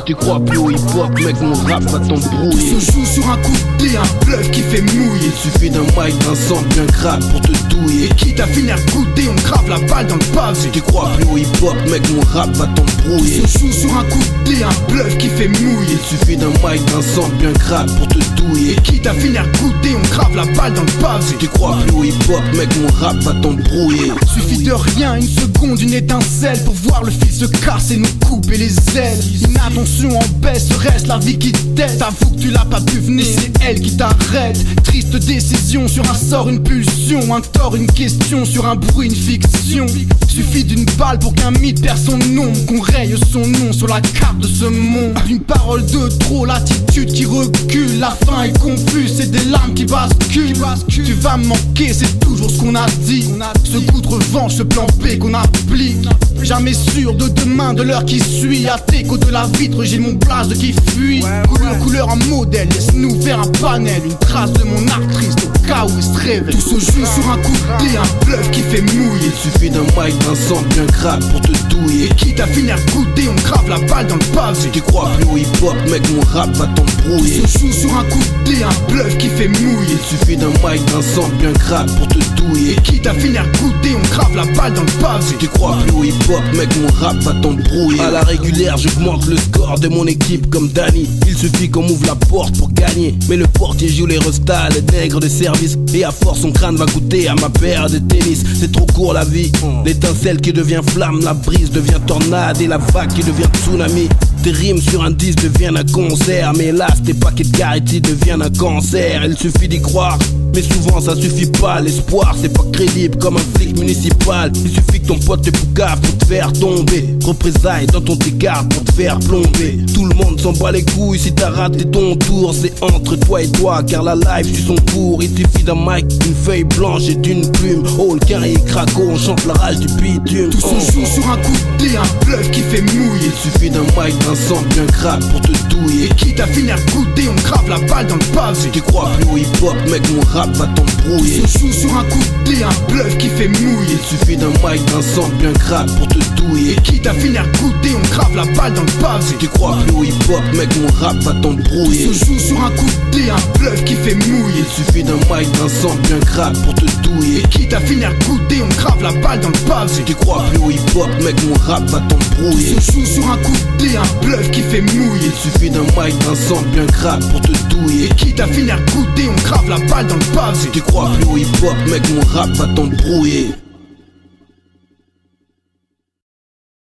t'y crois plus au hip-hop, mec, mon rap va t'embrouiller. Tout se joue sur un coup de dé, un bluff qui fait mouiller. Il suffit d'un mic, d'un sample bien grave pour te douiller. Et quitte à finir goûter, on grave la balle dans le pavé. T'y crois plus au hip-hop, mec, mon rap va t'embrouiller. Tout se joue sur un coup de dé, un bluff qui fait mouiller. Il suffit d'un mic, d'un sample bien grave pour te douiller. Et quitte à finir goûter, on grave la balle dans le pavé. T'y crois plus au hip-hop, mec, mon rap va t'embrouiller. Suffit de rien, une seconde, une étincelle pour voir le fil se casser, nous couper les ailes. Inattention en baisse, reste la vie qui t'aide. T'avoues que tu l'as pas pu venir, c'est elle qui t'arrête. Triste décision sur un sort, une pulsion, un tort, une question, sur un bruit, une fiction. Suffit d'une balle pour qu'un mythe perd son nom, qu'on raye son nom sur la carte de ce monde. Une parole de trop, l'attitude qui recule, la fin est confuse, c'est des larmes qui basculent. Tu vas me manquer, c'est toujours ce qu'on a dit. Ce coup de revanche, ce plan B qu'on applique. Jamais sûr de demain, de l'heure qui suit. À tes côtés de la vitre, j'ai mon blast qui fuit. Couleur en modèle, laisse-nous faire un panel. Une trace de mon art triste au cas où il se réveille. Tout se joue sur un coup de dé, un bluff qui fait mouiller. Il suffit d'un mic, d'un sample bien grave pour te douiller. Et quitte à finir goûter, on grave la balle dans le pavé. T'y crois plus au hip-hop, mec, mon rap va t'embrouiller. Tout se joue sur un coup de dé, un bluff qui fait mouiller. Il suffit d'un mic, d'un sample bien grave pour te douiller. Et quitte à finir goûter, on grave la balle dans le pavé. T'y crois plus au hip-hop, mec, mon rap va t'embrouiller. À la régulière, j'augmente le score de mon équipe comme Danny. Il suffit qu'on m'ouvre la porte pour gagner. Mais le portier joue les restas, les nègres de service. Et à force, son crâne va goûter à ma paire de tennis. C'est trop court la vie. L'étincelle qui devient flamme, la brise devient tornade. Et la vague qui devient tsunami. Tes rimes sur un disque deviennent un concert. Mais hélas, tes paquets de Garity deviennent un cancer. Il suffit d'y croire, mais souvent ça suffit pas. L'espoir c'est pas crédible comme un flic municipal. Il suffit que ton pote te boucave pour te faire tomber. Représailles dans ton écart pour te faire plomber. Tout le monde s'en bat les couilles si t'as raté ton tour. C'est entre toi et toi car la life suit son cours. Il suffit d'un mic, d'une feuille blanche et d'une plume. Oh le carré et craco, on chante la rage du bitume. Tout se joue sur un coup de dé, un bluff qui fait mouiller. Il suffit d'un mic, d'un sample bien grave pour te douiller. Et quitte à finir goûter, on grave la balle dans le pavé. T'y crois plus au hip-hop, mec, mon rap va t'embrouiller. Tout se joue sur un coup de dé, un bluff qui fait mouiller. Il suffit d'un mic, d'un sample bien grave pour te douiller. Et quitte à finir goûter, on grave la balle dans le pavé. T'y crois plus au hip-hop, mec, mon rap va t'embrouiller. Tout se joue sur un coup de dé, un bluff qui fait mouiller. Il suffit d'un mic, d'un sample bien grave pour te douiller. Et quitte à finir goûter, on grave la balle dans le pavé. T'y crois plus au hip-hop, mec, mon rap va t'embrouiller. Tout se joue sur un coup de dé, un bluff qui fait mouiller. Il suffit d'un mic, d'un sample bien grave pour te douiller. Et quitte à finir goûter, on grave la balle dans le pavé. T'y crois plus au hip-hop, mec, mon rap va t'embrouiller.